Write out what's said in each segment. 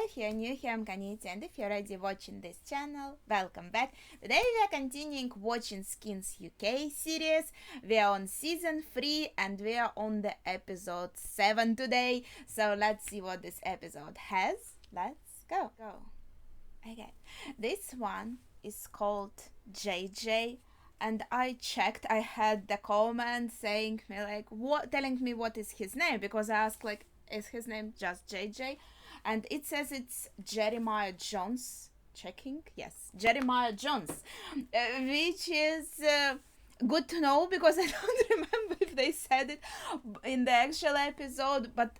If you're new here, I'm Kaniti, and if you're already watching this channel, welcome back. Today we are continuing watching Skins UK series. We are on season 3 and we are on the episode 7 today. So let's see what this episode has. Let's go. Okay, this one is called JJ, and I checked. I had the comment saying me like what, telling me what is his name, because I asked like, is his name just JJ? And it says it's Jeremiah Jones. Checking, yes, Jeremiah Jones, which is good to know because I don't remember if they said it in the actual episode, but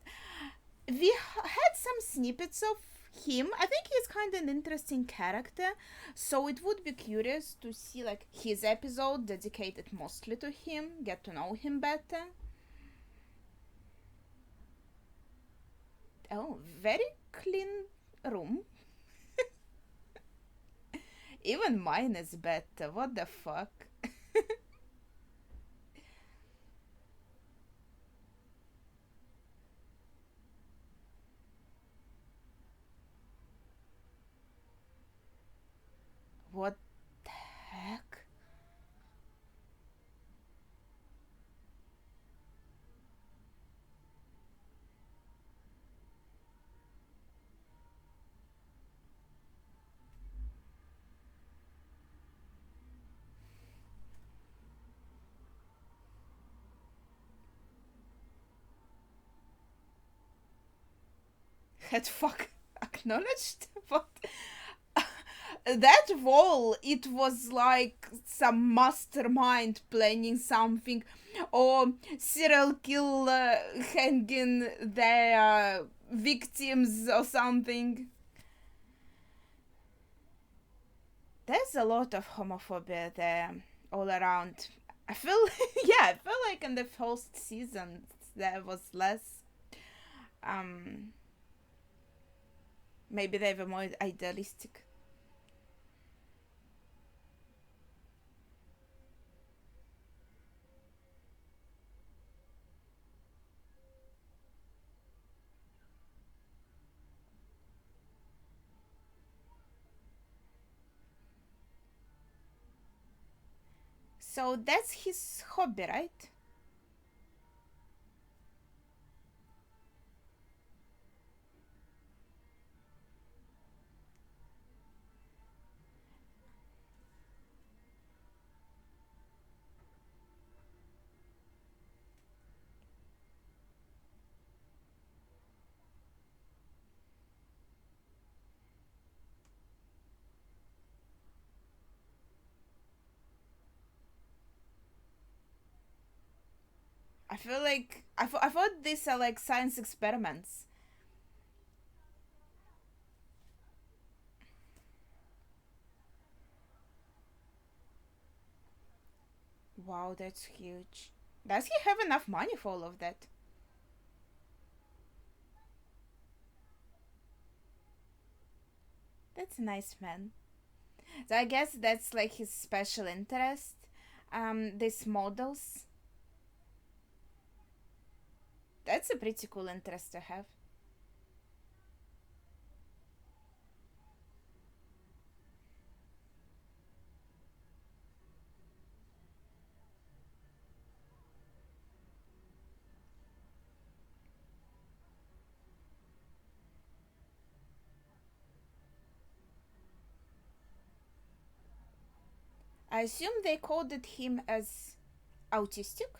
we had some snippets of him. I think he's kind of an interesting character, so it would be curious to see like his episode dedicated mostly to him, get to know him better. Oh, very clean room. Even mine is better. What the fuck? What the heck? Had fuck acknowledged? What? That wall, it was like some mastermind planning something, or serial killer hanging their victims or something. There's a lot of homophobia there all around. I feel yeah, I feel like in the first season there was less. Um, Maybe they were more idealistic. So that's his hobby, right? I feel like I thought these are like science experiments. Wow, that's huge. Does he have enough money for all of that? That's a nice man. So I guess that's like his special interest. These models. That's a pretty cool interest to have. I assume they coded him as autistic.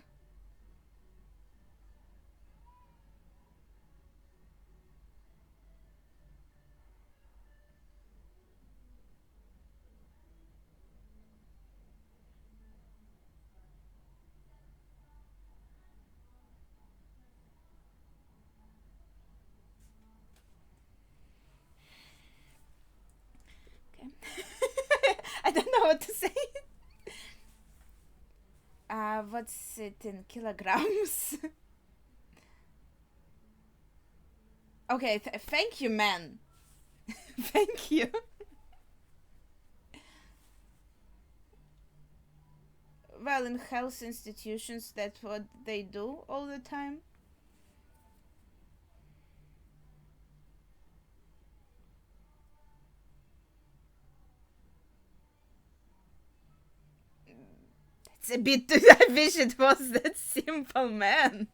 Okay. I don't know what to say. What's it in kilograms? Okay, thank you, man. Thank you. Well, in health institutions, that's what they do all the time. It's a bit too. I wish it was that simple, man.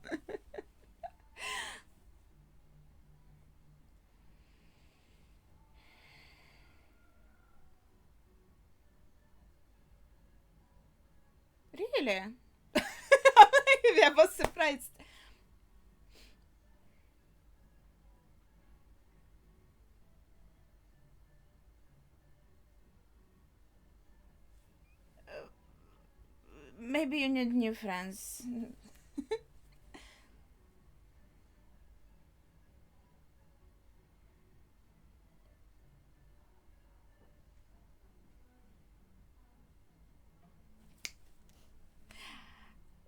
Really? I was surprised. Maybe you need new friends.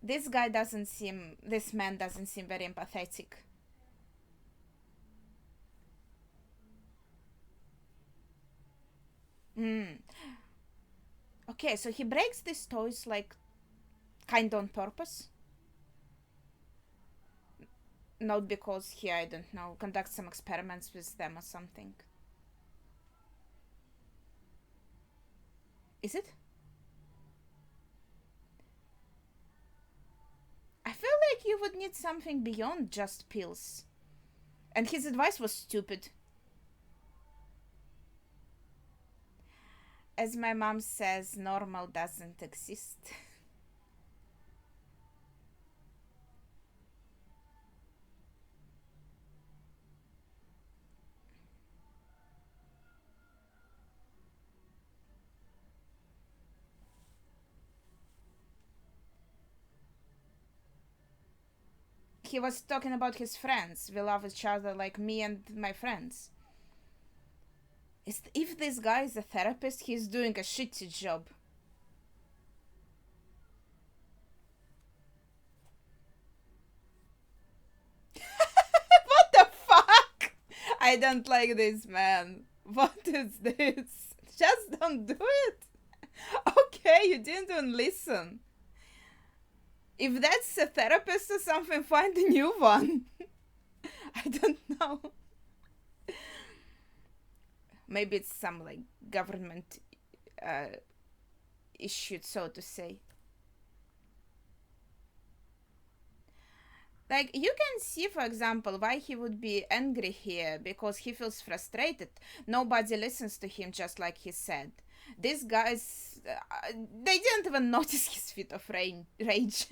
This man doesn't seem very empathetic. Hmm. Okay, so he breaks these toys like kind on purpose, not because he, I don't know, conducts some experiments with them or something. Is it? I feel like you would need something beyond just pills. And his advice was stupid. As my mom says, normal doesn't exist. He was talking about his friends. We love each other like me and my friends. If this guy is a therapist, he's doing a shitty job. What the fuck? I don't like this man. What is this? Just don't do it. Okay, you didn't even listen. If that's a therapist or something, find a new one. I don't know. Maybe it's some like government uh, issue, so to say. Like, you can see, for example, why he would be angry here, because he feels frustrated. Nobody listens to him, just like he said. These guys, they didn't even notice his fit of rage.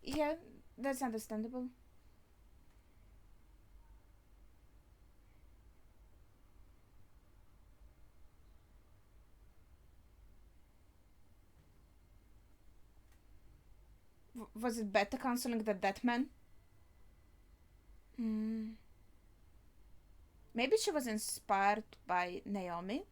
Yeah, that's understandable. Was it better counseling than that man? Mm. Maybe she was inspired by Naomi.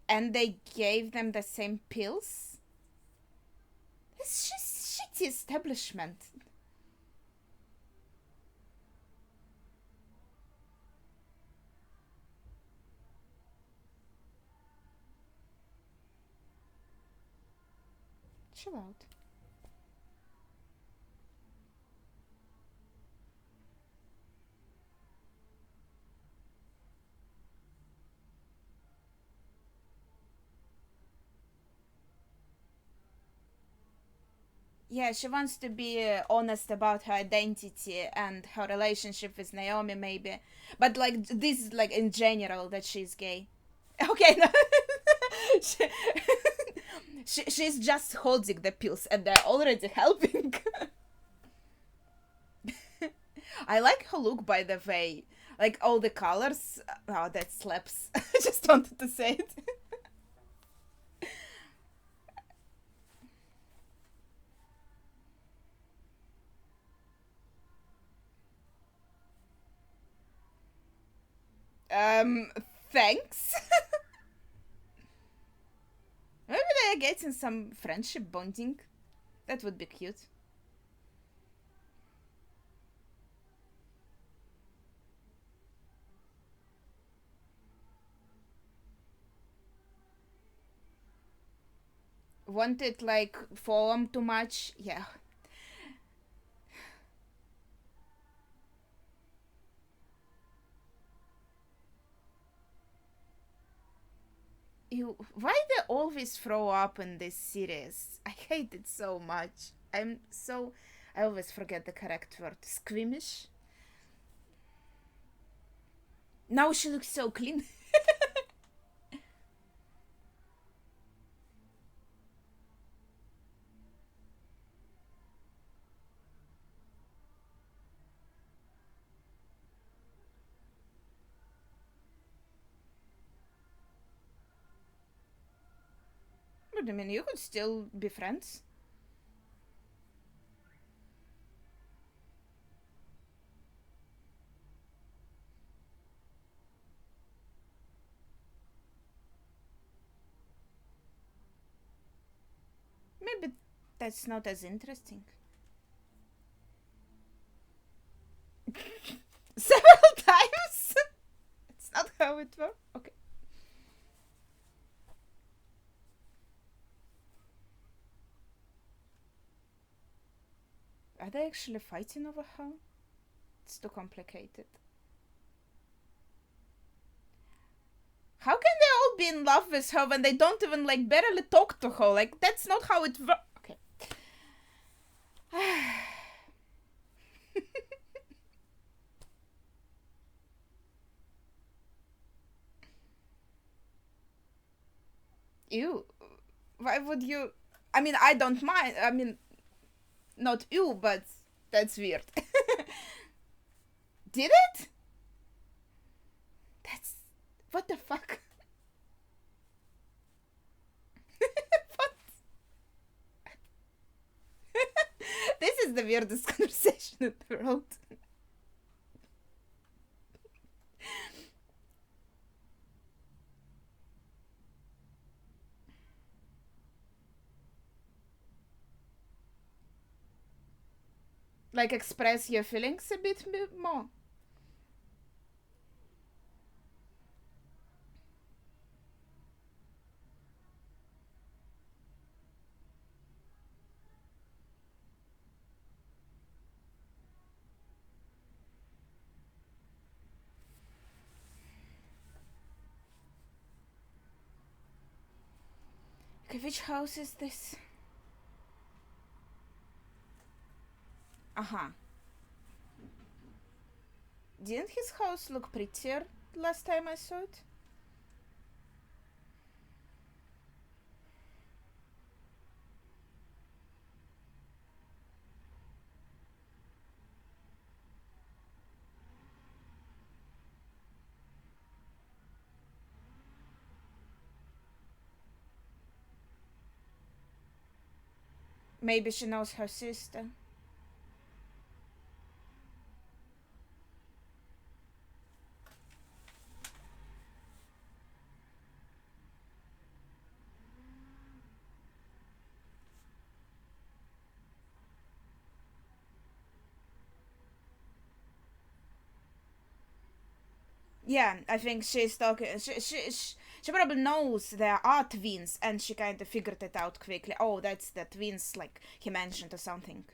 And they gave them the same pills? It's just shitty establishment. Chill out. Yeah, she wants to be honest about her identity and her relationship with Naomi, maybe. But like this, like in general, that she's gay. Okay, no. she, she's just holding the pills, and they're already helping. I like her look, by the way. Like all the colors. Oh, that slaps. I just wanted to say it. Um, thanks. Maybe they're getting some friendship bonding. That would be cute. wanted like foam too much. Yeah. Why they always throw up in this series? I hate it so much. I always forget the correct word. Squeamish. Now she looks so clean. But I mean, you could still be friends. Maybe that's not as interesting. Several times? It's not how it works. Okay. Are they actually fighting over her? It's too complicated. How can they all be in love with her when they don't even like barely talk to her? Like that's not how it works. Okay. Ew. Why would you? I mean, I don't mind. I mean, not you, but that's weird. Did it? That's what the fuck. What? This is the weirdest conversation in the world. Like express your feelings a bit more. Okay, which house is this? Uh-huh. Didn't his house look prettier last time I saw it? Maybe she knows her sister. Yeah, I think she's talking. She probably knows there are twins, and she kind of figured it out quickly. Oh, that's the twins, like he mentioned or something.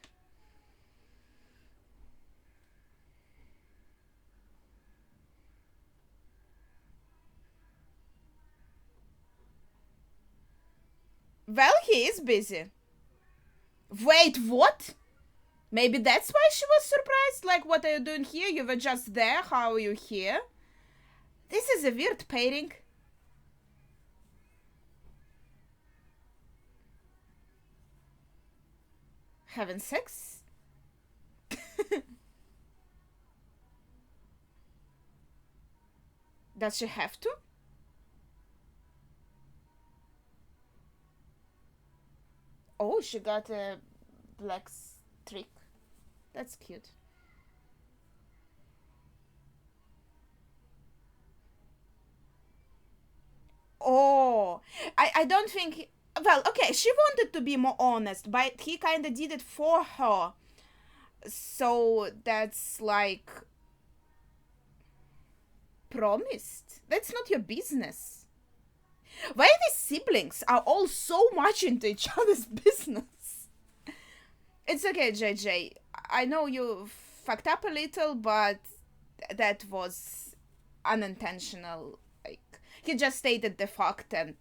Well, he is busy. Wait, what? Maybe that's why she was surprised. Like, what are you doing here? You were just there. How are you here? This is a weird pairing. Having sex? Does she have to? Oh, she got a black streak. That's cute. Oh, I don't think. Well, okay, she wanted to be more honest, but he kind of did it for her. So that's like promised. That's not your business. Why these siblings are all so much into each other's business? It's okay, JJ. I know you fucked up a little, but that was unintentional. Like, he just stated the fact and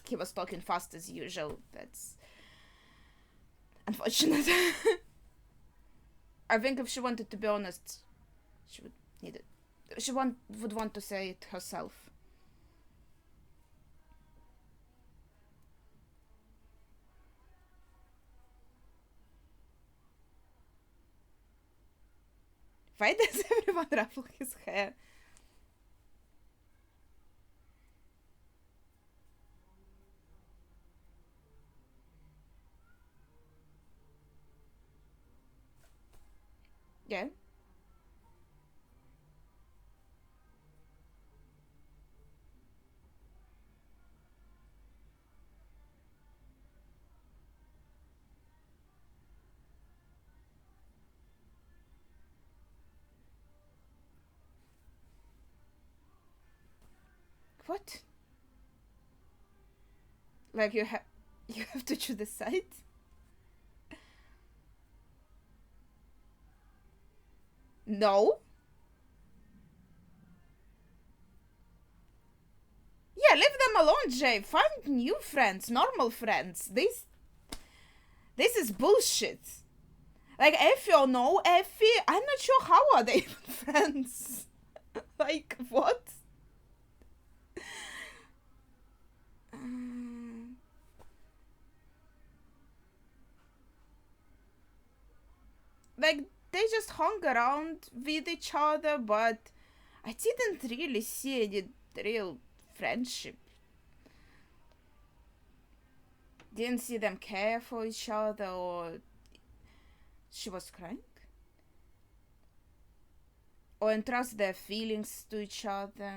he was talking fast as usual. That's unfortunate. I think if she wanted to be honest, she would need it. She would want to say it herself. Why does everyone ruffle his hair? Yeah. What? Like you have to choose the side? No. Yeah, leave them alone, Jay. Find new friends, normal friends. This is bullshit. Like Effie or no Effie, I'm not sure how are they even friends. Like what? Like they just hung around with each other, but I didn't really see any real friendship. Didn't see them care for each other, or she was crying, or entrust their feelings to each other.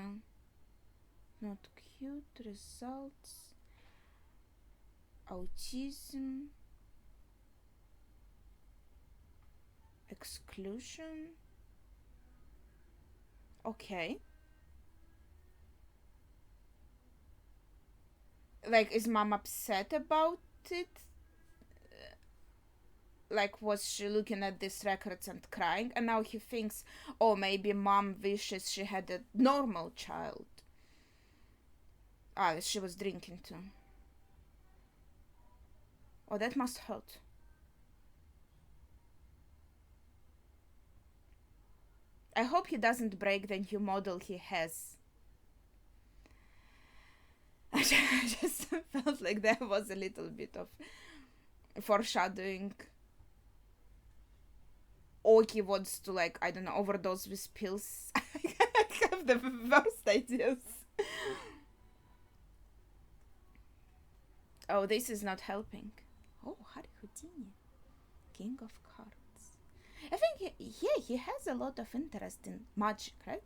Not cute. Results. Autism. Exclusion. Okay. Like, is mom upset about it? Like, was she looking at these records and crying? And now he thinks, oh, maybe mom wishes she had a normal child. Ah, she was drinking too. Oh, that must hurt. I hope he doesn't break the new model he has. I just felt like there was a little bit of foreshadowing. Or he wants to, like, I don't know, overdose with pills. I have the worst ideas. Oh, this is not helping. Oh, Harry Houdini. King of Cards. I think, he has a lot of interest in magic, right?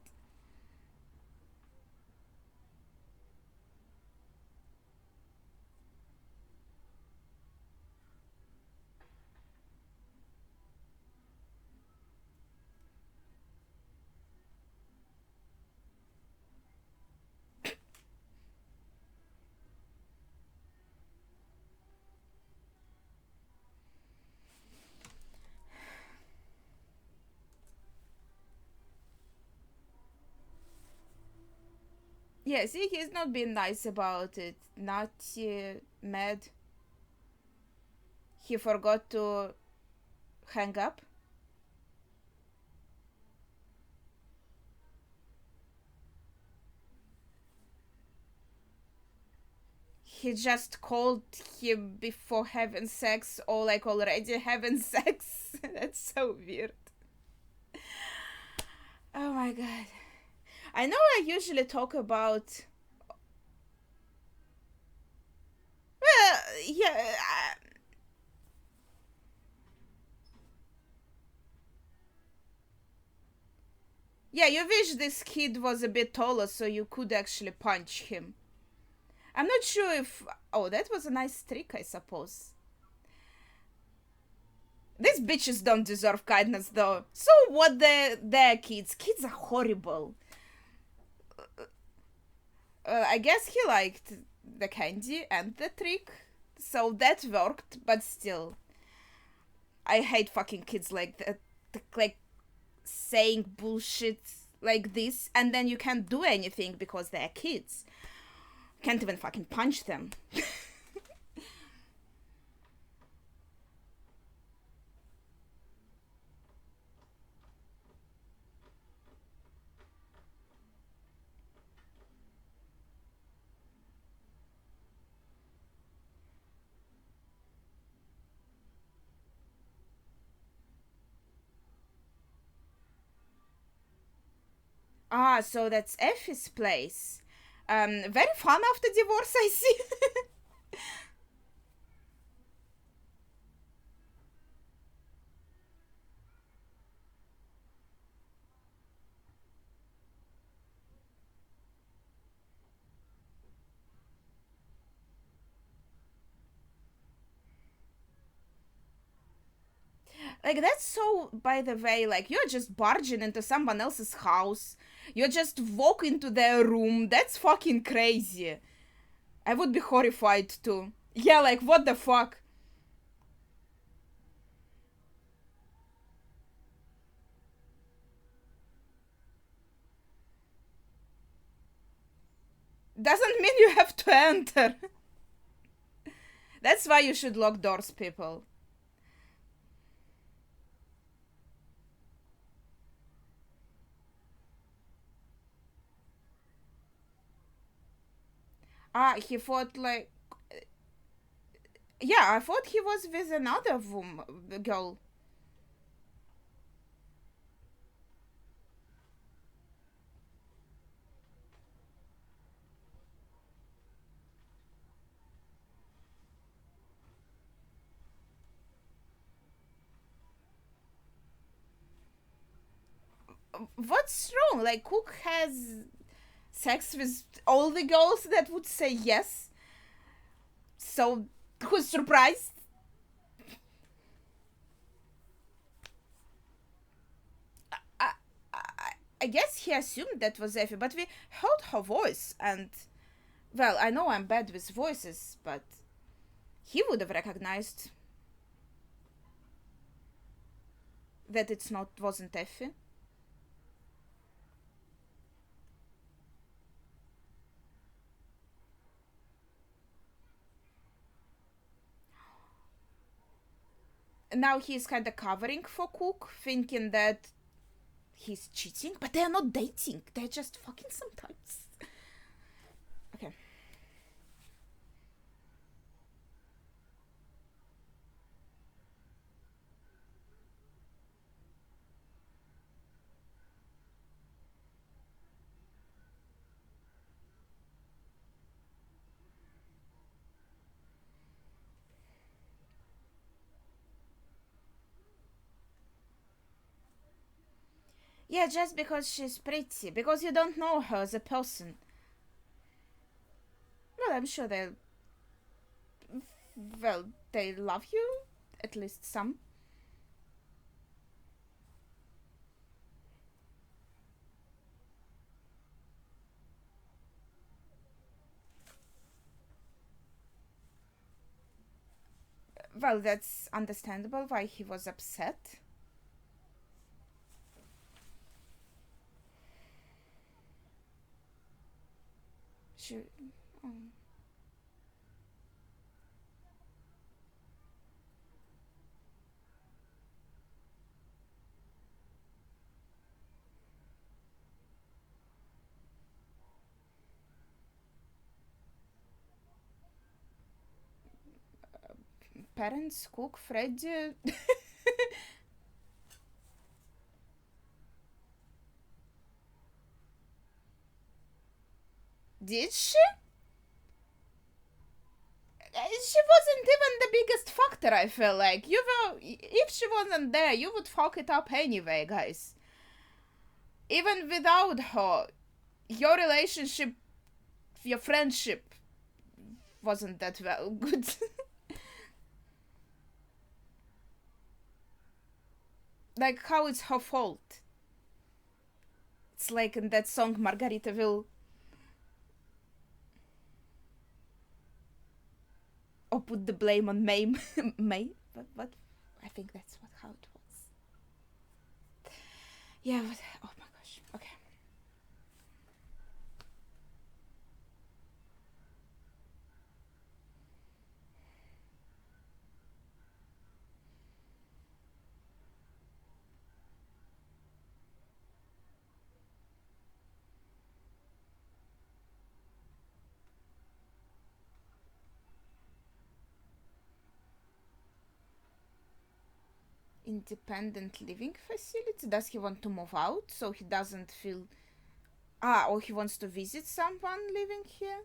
Yeah, see, he's not being nice about it. Not mad. He forgot to hang up. He just called him before having sex, or like already having sex. That's so weird. Oh my god. I know I usually talk about. Well, yeah. Yeah, you wish this kid was a bit taller so you could actually punch him. I'm not sure if. Oh, that was a nice trick, I suppose. These bitches don't deserve kindness, though. So what? They're kids. Kids are horrible. I guess he liked the candy and the trick. So that worked, but still, I hate fucking kids like that, like saying bullshit like this, and then you can't do anything because they're kids. Can't even fucking punch them. Ah, so that's Effie's place. Very fun after divorce, I see. Like, that's so, by the way, like, you're just barging into someone else's house. You just walk into their room. That's fucking crazy. I would be horrified too. Yeah, like, what the fuck? Doesn't mean you have to enter. That's why you should lock doors, people. Ah, he thought, like. Yeah, I thought he was with another woman, girl. What's wrong? Like, Cook has sex with all the girls that would say yes. So, who's surprised? I, I, I guess he assumed that was Effie, but we heard her voice, and well, I know I'm bad with voices, but he would have recognized that it's not wasn't Effie. Now he's kind of covering for Cook, thinking that he's cheating, but they're not dating. They're just fucking sometimes. Okay. Yeah, just because she's pretty, because you don't know her as a person. Well, I'm sure they, well, they love you, at least some. Well, that's understandable why he was upset. She, oh. Parents, Cook, Freddy. Did she? She wasn't even the biggest factor, I feel like. You were, if she wasn't there, you would fuck it up anyway, guys. Even without her, your relationship, your friendship wasn't that well good. Like, how it's her fault? It's like in that song Margaritaville. or put the blame on May. May? What? I think that's how it was. Yeah, but, oh my gosh. Okay. Independent living facility? Does he want to move out so he doesn't feel... or he wants to visit someone living here?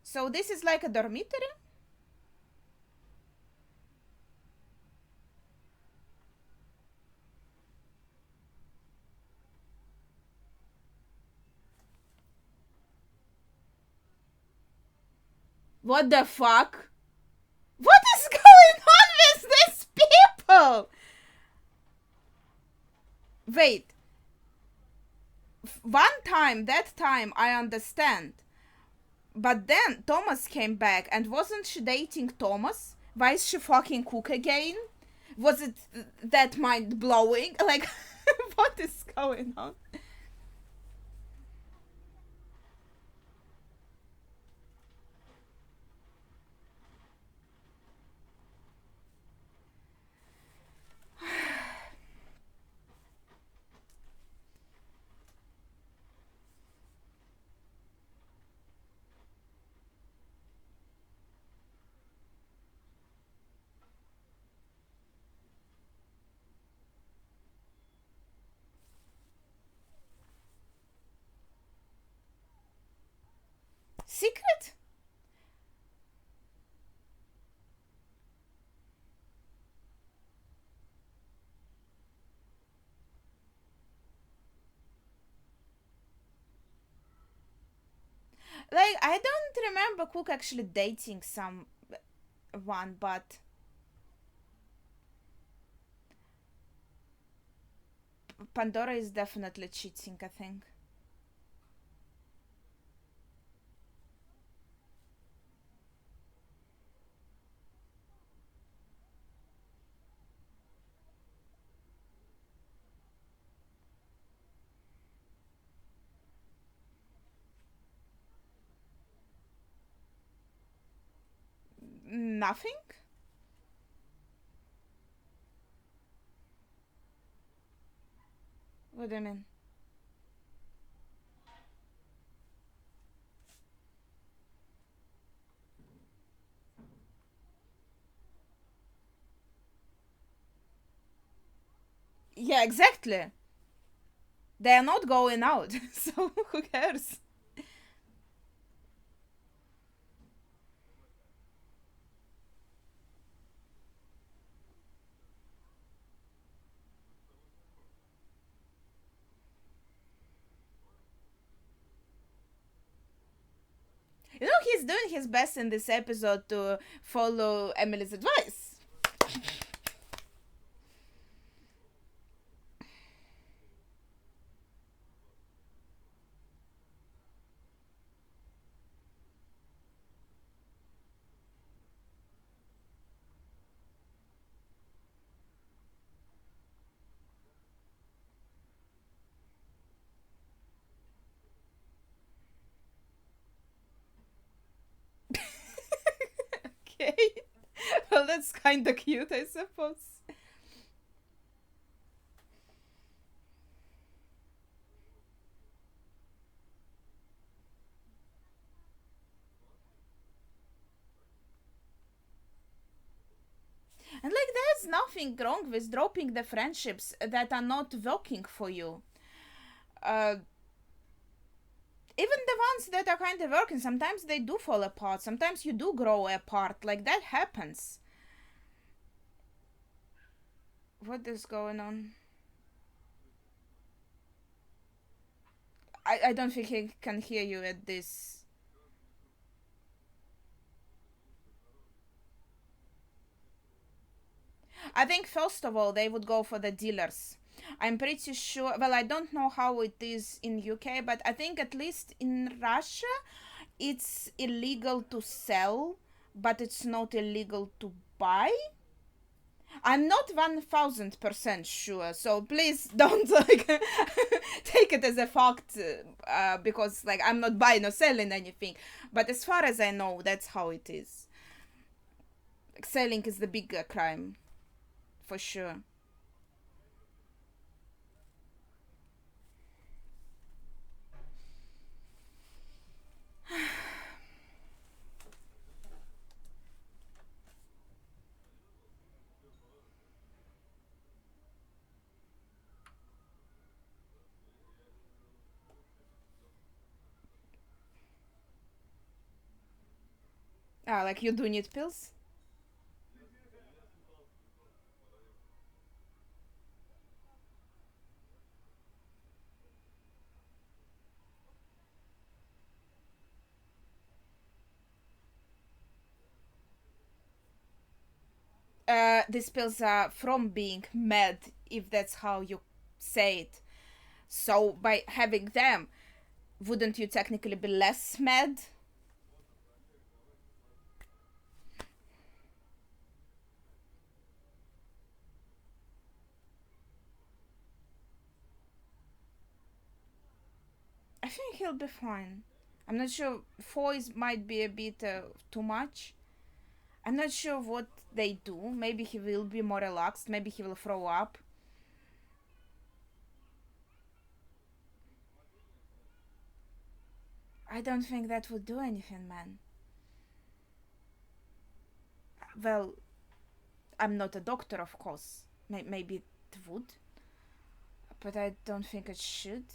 So this is like a dormitory? What the fuck? What is going on with these people? Wait. That time, I understand. But then Thomas came back, and wasn't she dating Thomas? Why is she fucking Cook again? Was it that mind blowing? Like, what is going on? Secret? Like, I don't remember Cook actually dating someone, but Pandora is definitely cheating, I think. Nothing? What do you mean? Yeah, exactly. They're not going out, so who cares? You know, he's doing his best in this episode to follow Emily's advice. Okay. Well, that's kinda cute, I suppose. And like, there's nothing wrong with dropping the friendships that are not working for you. Uh, Even the ones that are kind of working, sometimes they do fall apart. Sometimes you do grow apart. Like, that happens. What is going on? I don't think he can hear you at this. I think first of all they would go for the dealers. I'm pretty sure. Well, I don't know how it is in UK, but I think at least in Russia, it's illegal to sell, but it's not illegal to buy. I'm not 1000% sure, so please don't like take it as a fact, because like I'm not buying or selling anything. But as far as I know, that's how it is. Like, selling is the bigger crime, for sure. Ah, like you do need pills? These pills are from being mad, if that's how you say it. So by having them, wouldn't you technically be less mad? I think he'll be fine. I'm not sure. 4 might be a bit too much. I'm not sure what they do. Maybe he will be more relaxed. Maybe he will throw up. I don't think that would do anything, man. Well, I'm not a doctor, of course. Maybe it would, but I don't think it should.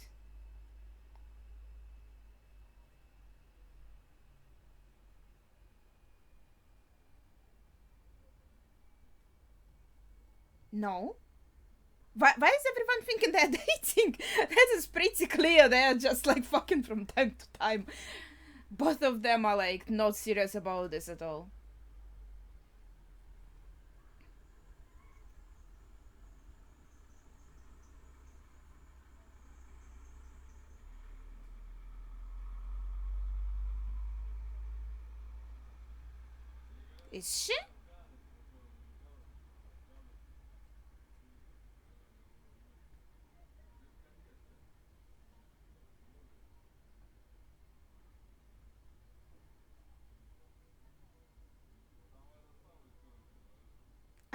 No. Why is everyone thinking they're dating? That is pretty clear. They are just like fucking from time to time. Both of them are like not serious about this at all. Is she?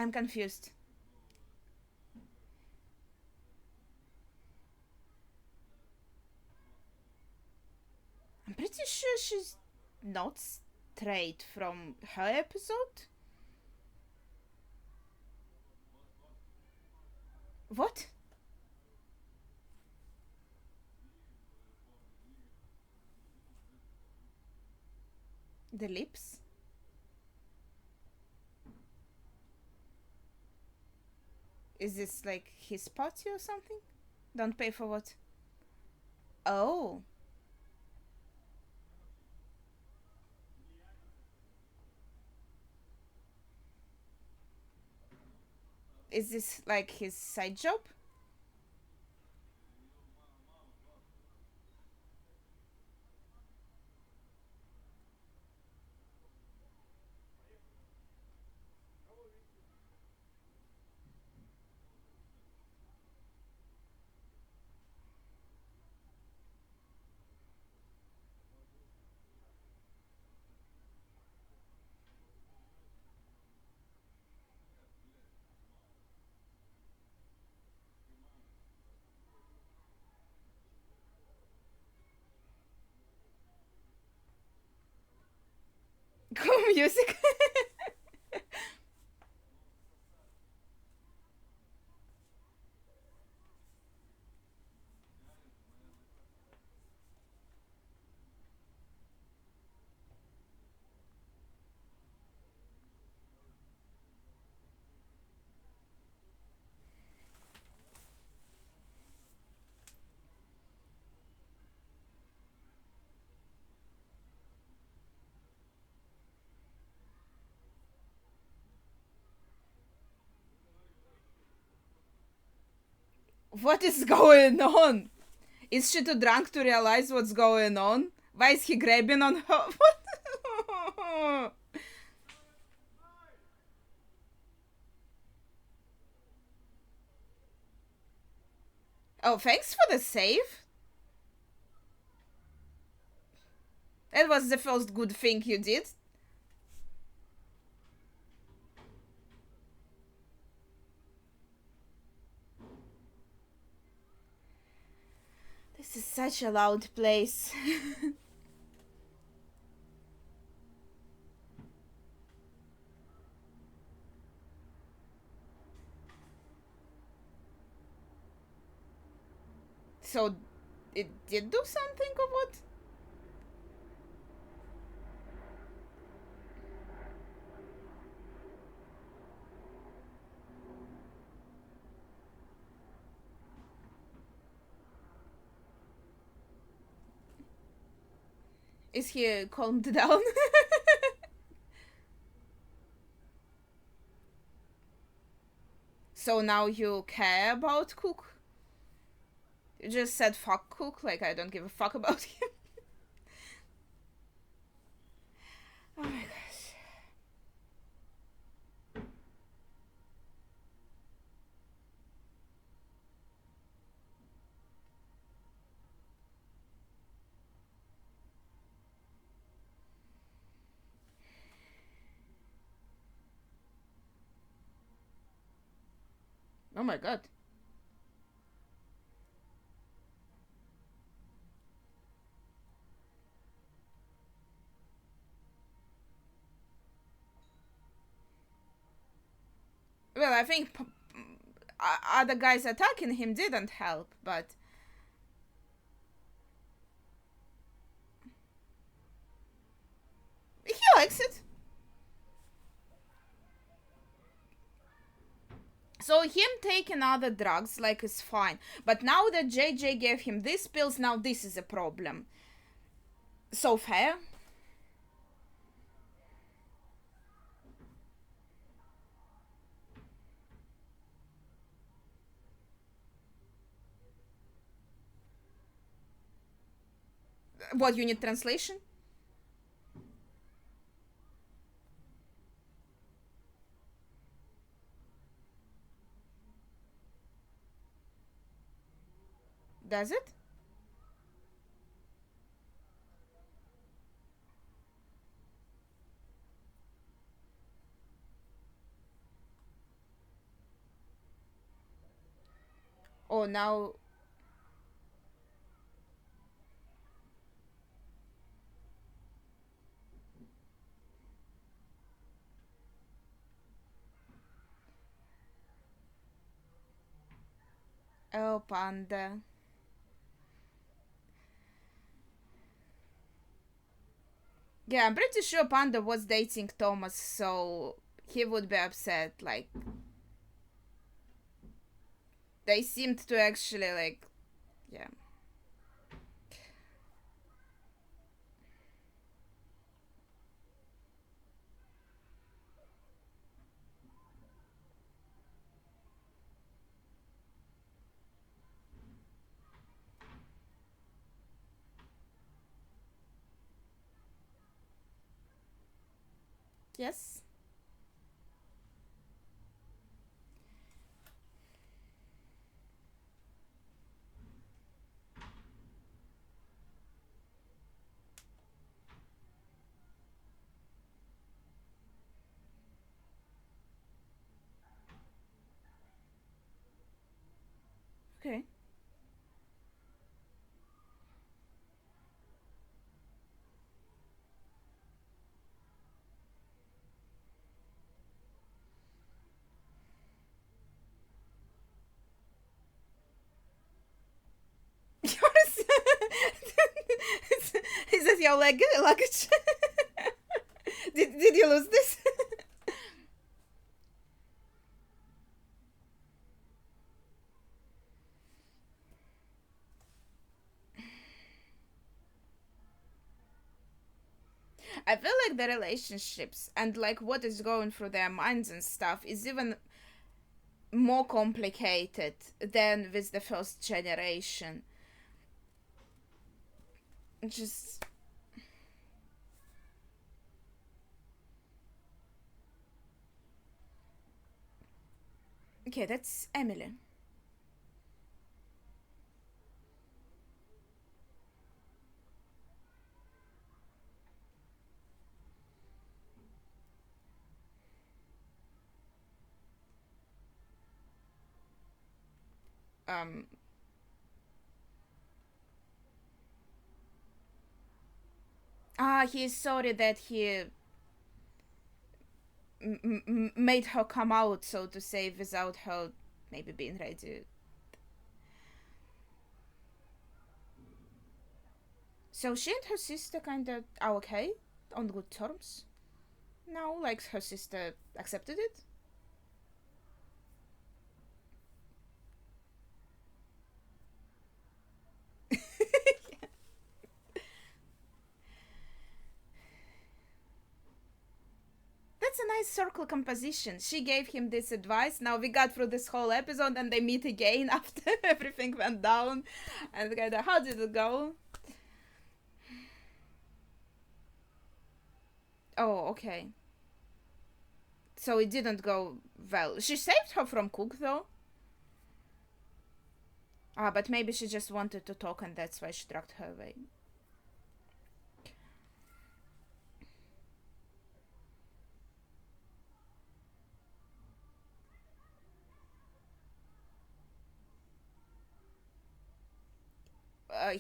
I'm confused. I'm pretty sure she's not straight from her episode. What? The lips? Is this like his party or something? Don't pay for what? Oh. Is this like his side job? Cool music. What is going on? Is she too drunk to realize what's going on? Why is he grabbing on her? What? Oh, thanks for the save. That was the first good thing you did. This is such a loud place. So, it did do something or what? Is he calmed down? So now you care about Cook? You just said fuck Cook, like I don't give a fuck about him. Oh my gosh. Oh my god. Well, I think other guys attacking him didn't help, but he likes it. So him taking other drugs, like, is fine. But now that JJ gave him these pills, now this is a problem. So fair. What, you need translation? Does it? Oh, now... Oh, Panda. Yeah, I'm pretty sure Panda was dating Thomas, so he would be upset. Like, they seemed to actually, like, yeah. Yes. Okay. Yours? Is this your luggage? Did you lose this? I feel like the relationships and like what is going through their minds and stuff is even more complicated than with the first generation. Just Okay, that's Emily. Um, he's sorry that he made her come out, so to say, without her maybe being ready. So she and her sister kind of are okay, on good terms. Now, like her sister accepted it. That's a nice circle composition. She gave him this advice. Now we got through this whole episode, and they meet again after everything went down. And kind of, how did it go? Oh, okay. So it didn't go well. She saved her from Cook, though. But maybe she just wanted to talk, and that's why she dragged her away.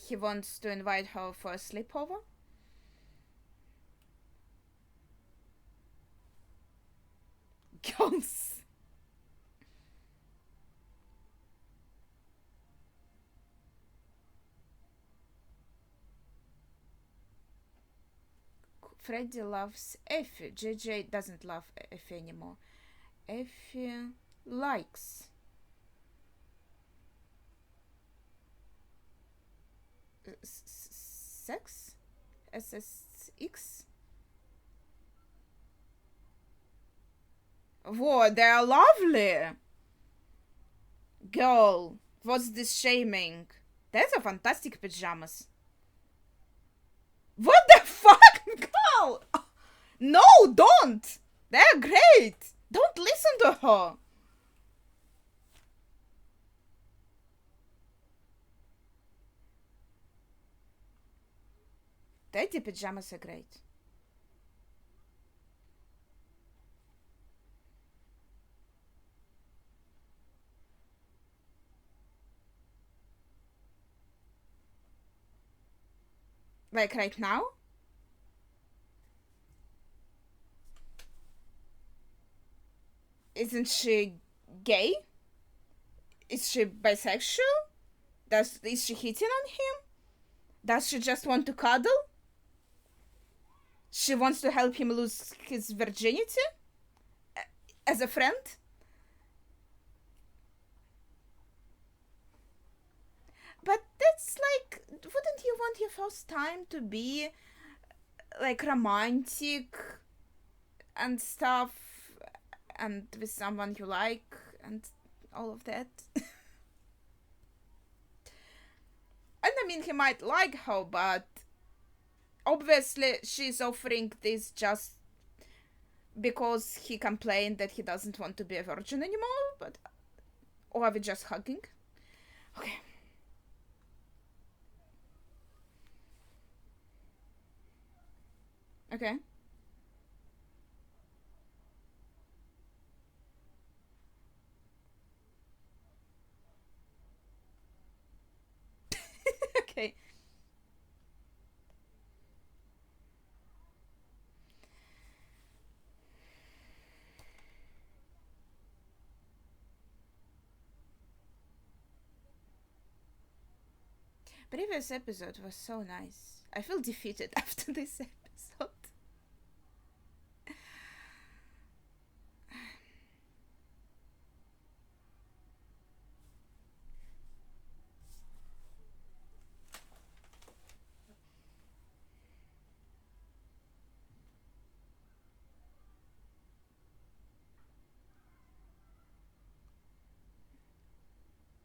He wants to invite her for a sleepover. Girls. Freddy loves Effie. JJ doesn't love Effie anymore. Effie likes sex? SSX? Whoa, they're lovely! Girl, what's this shaming? That's a fantastic pajamas. What the fuck, girl? No, don't! They're great! Don't listen to her! Daddy pajamas are great. Like right now? Isn't she gay? Is she bisexual? Is she hitting on him? Does she just want to cuddle? She wants to help him lose his virginity? As a friend? But that's like, wouldn't you want your first time to be like romantic and stuff and with someone you like and all of that? And I mean, he might like her, but obviously she's offering this just because he complained that he doesn't want to be a virgin anymore. But or are we just hugging? Okay. Okay. Okay. Previous episode was so nice. I feel defeated after this episode.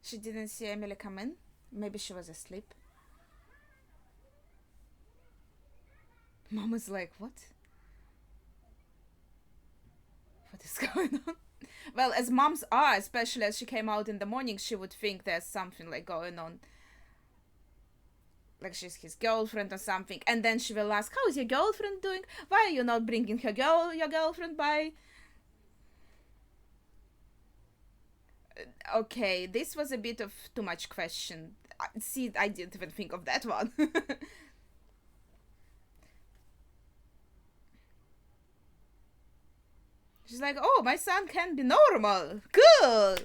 She didn't see Emily come in. Maybe she was asleep. Mom was like, what? What is going on? Well, as moms are, especially as she came out in the morning, she would think there's something like going on, like she's his girlfriend or something, and then she will ask, "How is your girlfriend doing? Why are you not bringing your girlfriend by?" Okay, this was a bit of too much question. See, I didn't even think of that one. She's like, "Oh, my son can be normal. Cool."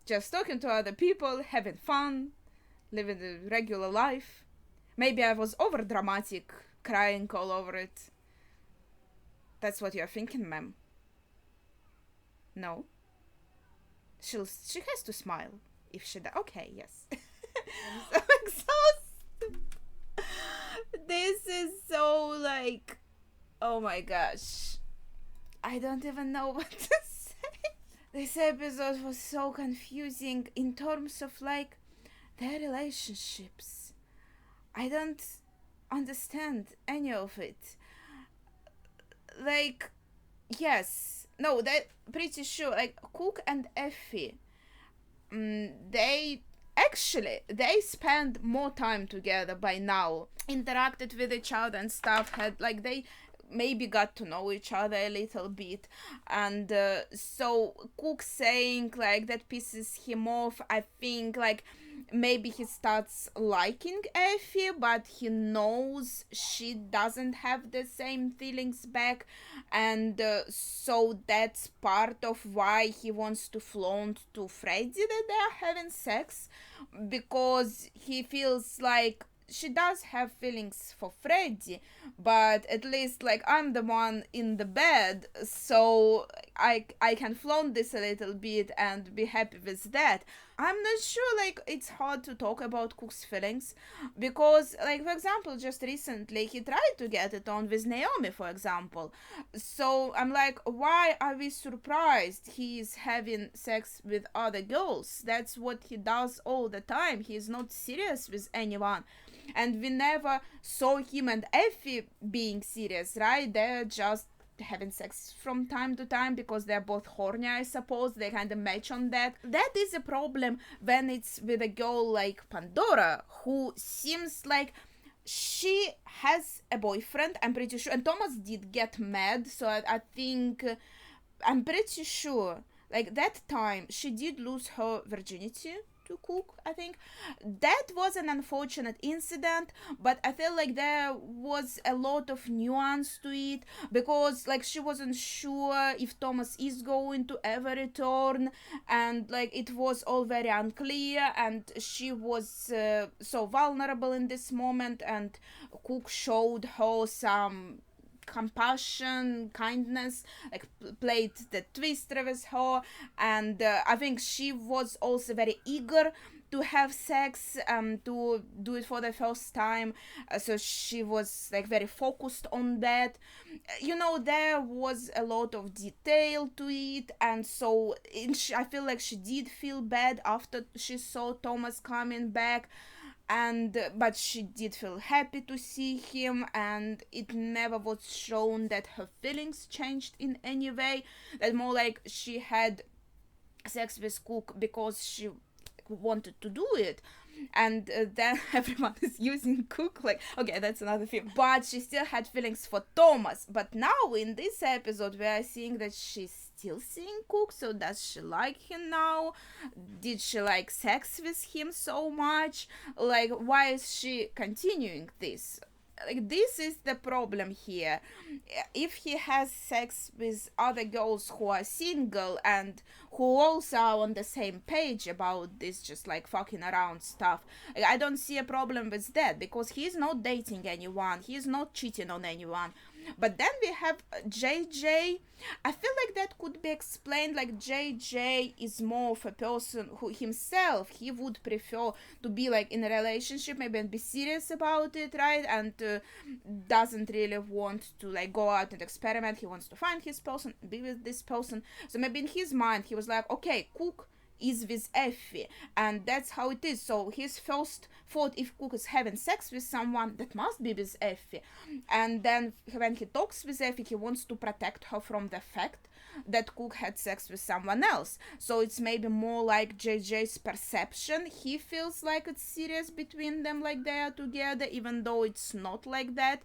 Just talking to other people, having fun, living a regular life. Maybe I was over dramatic, crying all over it. That's what you're thinking, ma'am. No. She has to smile if she does. Okay, yes. I'm so exhausted. This is so like, oh my gosh. I don't even know what to say. This episode was so confusing in terms of like their relationships. I don't understand any of it. Like, yes, no, that pretty sure. Like Cook and Effie, they actually they spend more time together by now, interacted with each other and stuff. Had like they maybe got to know each other a little bit, and so Cook saying like that pisses him off. I think like maybe he starts liking Effie, but he knows she doesn't have the same feelings back, and so that's part of why he wants to flaunt to Freddy that they're having sex, because he feels like she does have feelings for Freddy, but at least like I'm the one in the bed, so I can flaunt this a little bit and be happy with that. I'm not sure, like it's hard to talk about Cook's feelings because, like, for example, just recently he tried to get it on with Naomi, for example. So I'm like, why are we surprised he's having sex with other girls? That's what he does all the time. He's not serious with anyone. And we never saw him and Effie being serious, right? They're just having sex from time to time because they're both horny, I suppose. They kind of match on that. That is a problem when it's with a girl like Pandora, who seems like she has a boyfriend, I'm pretty sure. And Thomas did get mad, so I think, I'm pretty sure, like that time, she did lose her virginity to Cook, I think. That was an unfortunate incident, but I feel like there was a lot of nuance to it because like she wasn't sure if Thomas is going to ever return, and like it was all very unclear, and she was so vulnerable in this moment, and Cook showed her some compassion, kindness, like played the twister with her, and I think she was also very eager to have sex, to do it for the first time, so she was like very focused on that. You know, there was a lot of detail to it, and so I feel like she did feel bad after she saw Thomas coming back, and but she did feel happy to see him, and it never was shown that her feelings changed in any way. That more like she had sex with Cook because she wanted to do it, and then everyone is using Cook, like, okay, that's another thing, but she still had feelings for Thomas. But now in this episode we are seeing that she's still seeing Cook. So does she like him now? Did she like sex with him so much? Like, why is she continuing this? Like, this is the problem here. If he has sex with other girls who are single and who also are on the same page about this just like fucking around stuff, I don't see a problem with that, because he's not dating anyone, he's not cheating on anyone. But then we have JJ. I feel like that could be explained, like JJ is more of a person who himself, he would prefer to be like in a relationship maybe and be serious about it, right? And doesn't really want to like go out and experiment. He wants to find his person, be with this person. So maybe in his mind he was like, okay, Cook is with Effie, and that's how it is. So his first thought, if Cook is having sex with someone, that must be with Effie. And then when he talks with Effie, he wants to protect her from the fact that Cook had sex with someone else. So it's maybe more like JJ's perception. He feels like it's serious between them, like they are together, even though it's not like that.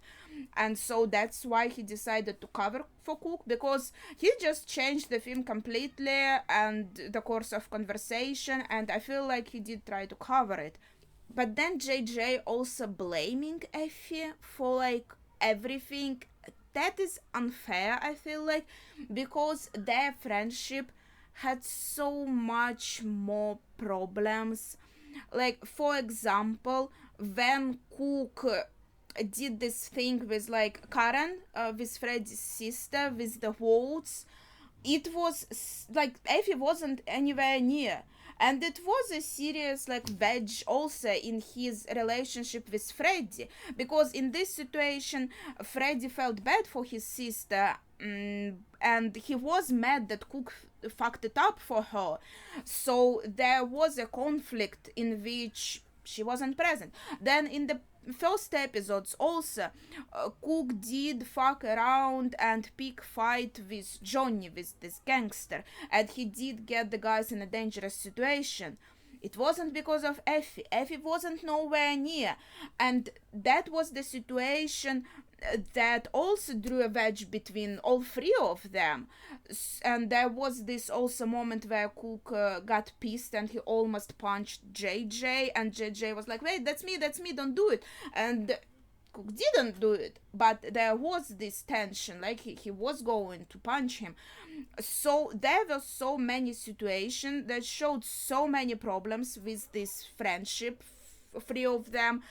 And so that's why he decided to cover for Cook, because he just changed the film completely and the course of conversation, and I feel like he did try to cover it. But then JJ also blaming Effie for like everything. That is unfair, I feel like, because their friendship had so much more problems. Like, for example, when Cook did this thing with like Karen, with Freddy's sister, with the votes, it was like Effie wasn't anywhere near, and it was a serious like wedge also in his relationship with Freddy, because in this situation Freddy felt bad for his sister, and he was mad that Cook fucked it up for her, so there was a conflict in which she wasn't present. Then in the first episodes also, Cook did fuck around and pick fight with Johnny, with this gangster, and he did get the guys in a dangerous situation. It wasn't because of Effie. Effie wasn't nowhere near, and that was the situation that also drew a wedge between all three of them. And there was this also moment where Cook got pissed and he almost punched JJ, and JJ was like, wait, that's me, don't do it. And Cook didn't do it, but there was this tension, like he was going to punch him. So there were so many situations that showed so many problems with this friendship, three of them.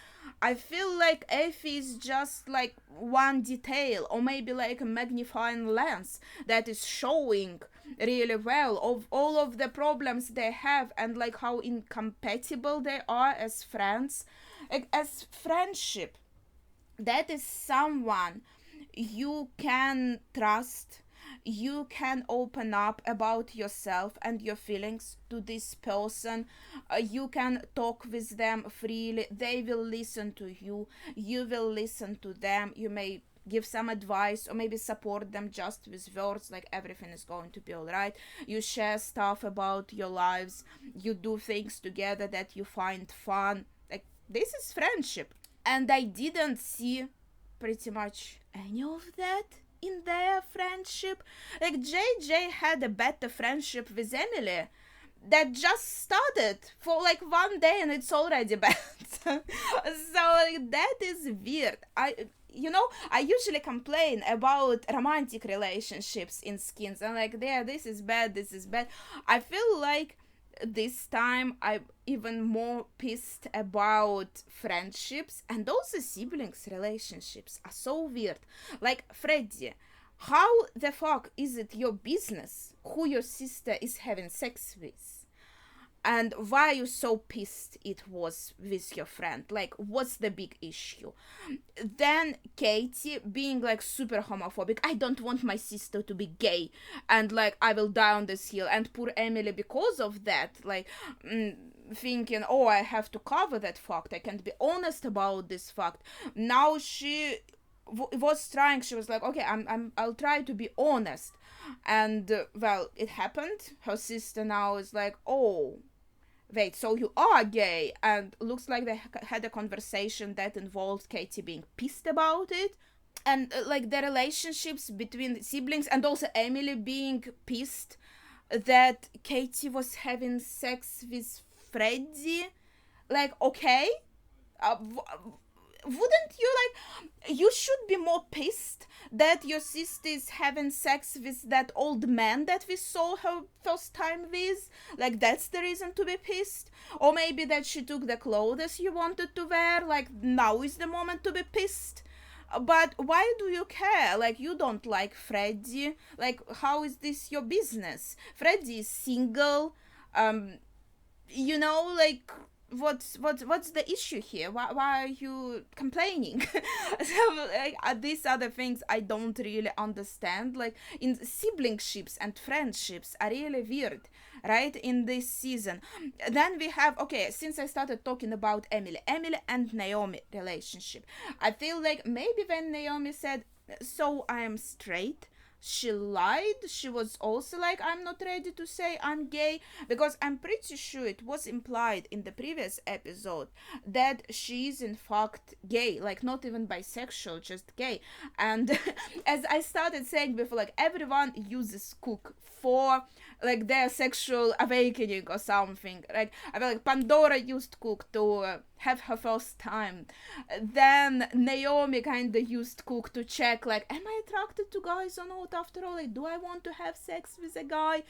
I feel like Effie is just like one detail, or maybe like a magnifying lens that is showing really well of all of the problems they have, and like how incompatible they are as friends. Like, as friendship, that is someone you can trust. You can open up about yourself and your feelings to this person. You can talk with them freely. They will listen to you. You will listen to them. You may give some advice or maybe support them just with words, like everything is going to be all right. You share stuff about your lives. You do things together that you find fun. Like, this is friendship. And I didn't see pretty much any of that in their friendship. Like, JJ had a better friendship with Emily that just started for like one day and it's already bad. So like, that is weird. I usually complain about romantic relationships in Skins. I'm like, yeah, this is bad. I feel like this time I'm even more pissed about friendships, and also siblings relationships are so weird. Like, Freddy, how the fuck is it your business who your sister is having sex with? And why are you so pissed it was with your friend? Like, what's the big issue? Then Katie being like super homophobic. I don't want my sister to be gay, and like I will die on this hill. And poor Emily, because of that, like thinking, oh, I have to cover that fact. I can't be honest about this fact. Now she was trying. She was like, okay, I'll try to be honest. And well, it happened. Her sister now is like, oh, wait, so you are gay? And looks like they had a conversation that involved Katie being pissed about it. And like the relationships between siblings, and also Emily being pissed that Katie was having sex with Freddy. Like, okay, wouldn't you like, you should be more pissed that your sister is having sex with that old man that we saw her first time with? Like, that's the reason to be pissed? Or maybe that she took the clothes you wanted to wear, like now is the moment to be pissed? But why do you care? Like, you don't like Freddy. Like, how is this your business? Freddy is single. Like, what's the issue here? Why are you complaining? So, like, these are the things I don't really understand. Like, in siblingships and friendships are really weird, right, in this season. Then we have, okay, since I started talking about Emily and Naomi relationship, I feel like maybe when Naomi said, so I am straight, she lied. She was also like, I'm not ready to say I'm gay, because I'm pretty sure it was implied in the previous episode that she is in fact gay, like not even bisexual, just gay. And as I started saying before, like everyone uses Cook for like their sexual awakening or something. Like I feel like Pandora used Cook to have her first time. Then Naomi kind of used Cook to check, like, am I attracted to guys or not? After all, like, do I want to have sex with a guy?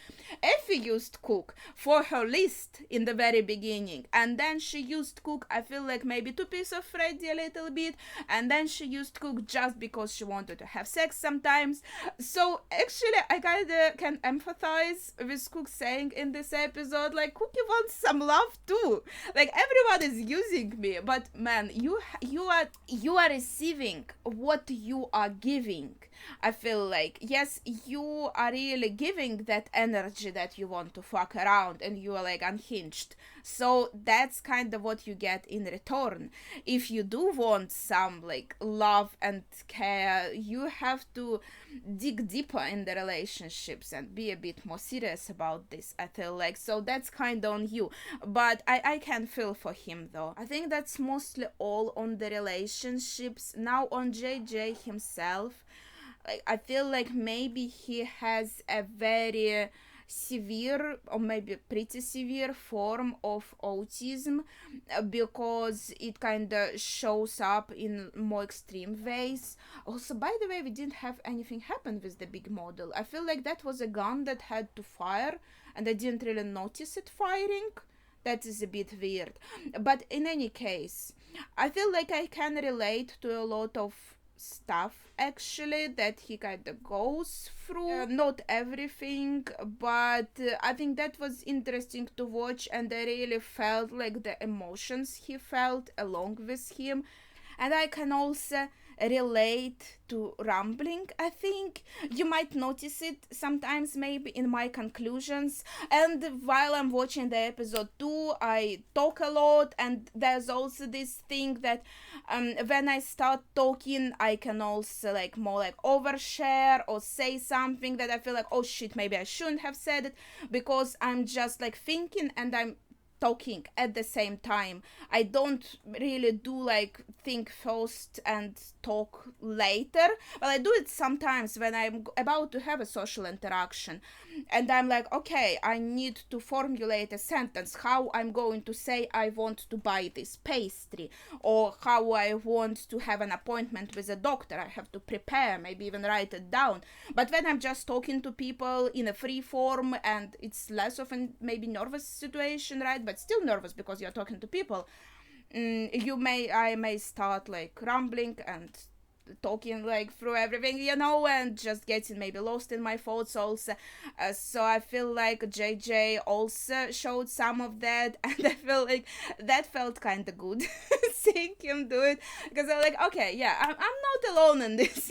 Effie used Cook for her list in the very beginning, and then she used Cook, I feel like, maybe to piss off Freddie a little bit, and then she used Cook just because she wanted to have sex sometimes. So actually, I kind of can empathize with Cook saying in this episode, like, Cookie wants some love too. Like, everyone is using me, but man, you are receiving what you are giving. I feel like, yes, you are really giving that energy that you want to fuck around and you are like unhinged. So that's kind of what you get in return. If you do want some like love and care, you have to dig deeper in the relationships and be a bit more serious about this, I feel like. So that's kind of on you. But I can feel for him though. I think that's mostly all on the relationships. Now on JJ himself, like I feel like maybe he has a very severe or maybe pretty severe form of autism, because it kind of shows up in more extreme ways. Also, by the way, we didn't have anything happen with the big model. I feel like that was a gun that had to fire and I didn't really notice it firing. That is a bit weird. But in any case, I feel like I can relate to a lot of stuff actually that he kind of goes through. Not everything, but I think that was interesting to watch, and I really felt like the emotions he felt along with him. And I can also relate to rambling. I think you might notice it sometimes maybe in my conclusions, and while I'm watching the episode too, I talk a lot, and there's also this thing that when I start talking, I can also like more like overshare or say something that I feel like, oh shit, maybe I shouldn't have said it, because I'm just like thinking and I'm talking at the same time. I don't really do like think first and talk later. Well, I do it sometimes when I'm about to have a social interaction and I'm like, okay, I need to formulate a sentence, how I'm going to say I want to buy this pastry, or how I want to have an appointment with a doctor. I have to prepare, maybe even write it down. But when I'm just talking to people in a free form and it's less of a maybe nervous situation, right, but still nervous because you're talking to people, I may start like rambling and talking like through everything, and just getting maybe lost in my thoughts also. So I feel like JJ also showed some of that, and I feel like that felt kind of good seeing him do it, because I'm like, okay, yeah, I'm not alone in this.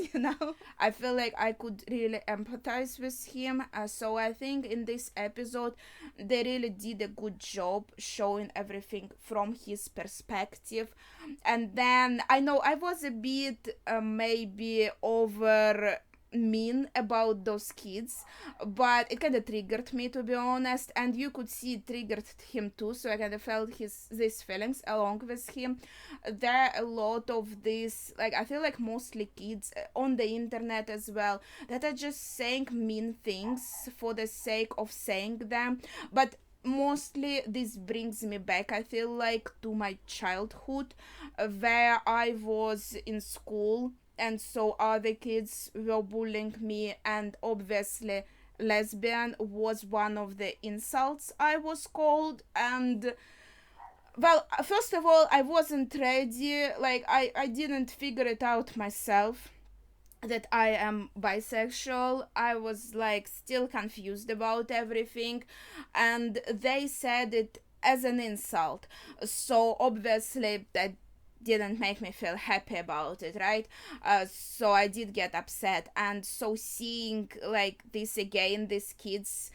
I feel like I could really empathize with him. So I think in this episode they really did a good job showing everything from his perspective. And then I know I was a bit maybe over mean about those kids, but it kind of triggered me, to be honest, and you could see it triggered him too, so I kind of felt these feelings along with him. There are a lot of these, like, I feel like mostly kids on the internet as well, that are just saying mean things for the sake of saying them. But mostly this brings me back, I feel like, to my childhood, where I was in school and so other kids were bullying me, and obviously lesbian was one of the insults I was called. And well, first of all, I wasn't ready, like I didn't figure it out myself that I am bisexual. I was like still confused about everything, and they said it as an insult. So obviously that didn't make me feel happy about it, right? So I did get upset, and so seeing like this again, these kids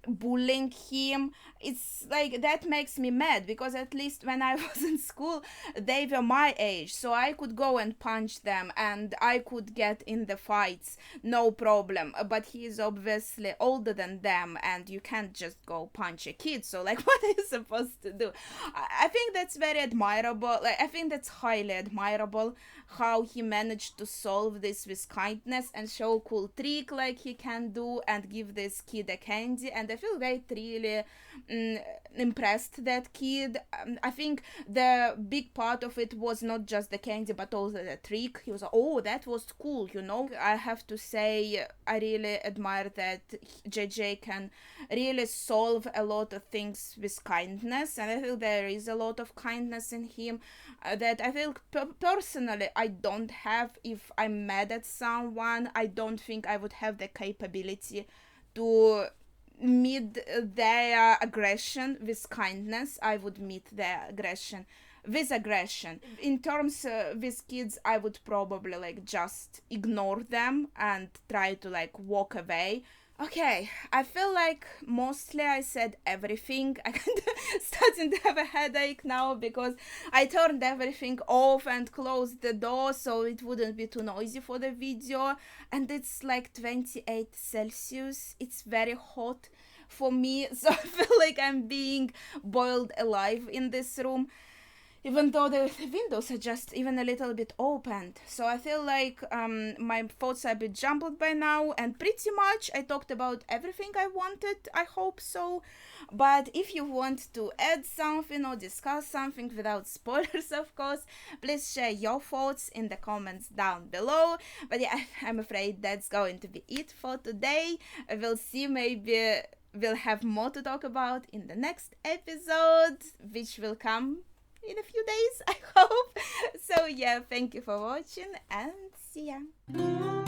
bullying him. It's like that makes me mad, because at least when I was in school they were my age, so I could go and punch them and I could get in the fights, no problem. But he is obviously older than them, and you can't just go punch a kid, so like what are you supposed to do? I think that's very admirable. Like, I think that's highly admirable how he managed to solve this with kindness and show cool trick like he can do and give this kid a candy. And I feel that really impressed that kid. I think the big part of it was not just the candy but also the trick. He was like, oh, that was cool, you know. I have to say I really admire that JJ can really solve a lot of things with kindness, and I feel there is a lot of kindness in him that I feel personally I don't have. If I'm mad at someone, I don't think I would have the capability to meet their aggression with kindness. I would meet their aggression with aggression. In terms with kids, I would probably like just ignore them and try to like walk away. Okay, I feel like mostly I said everything. I kind of starting to have a headache now because I turned everything off and closed the door so it wouldn't be too noisy for the video. And it's like 28 Celsius. It's very hot for me, so I feel like I'm being boiled alive in this room, even though the windows are just even a little bit opened. So I feel like my thoughts are a bit jumbled by now, and pretty much I talked about everything I wanted, I hope so. But if you want to add something or discuss something without spoilers, of course, please share your thoughts in the comments down below. But yeah, I'm afraid that's going to be it for today. We'll see, maybe we'll have more to talk about in the next episode, which will come in a few days, I hope. So yeah, thank you for watching and see ya.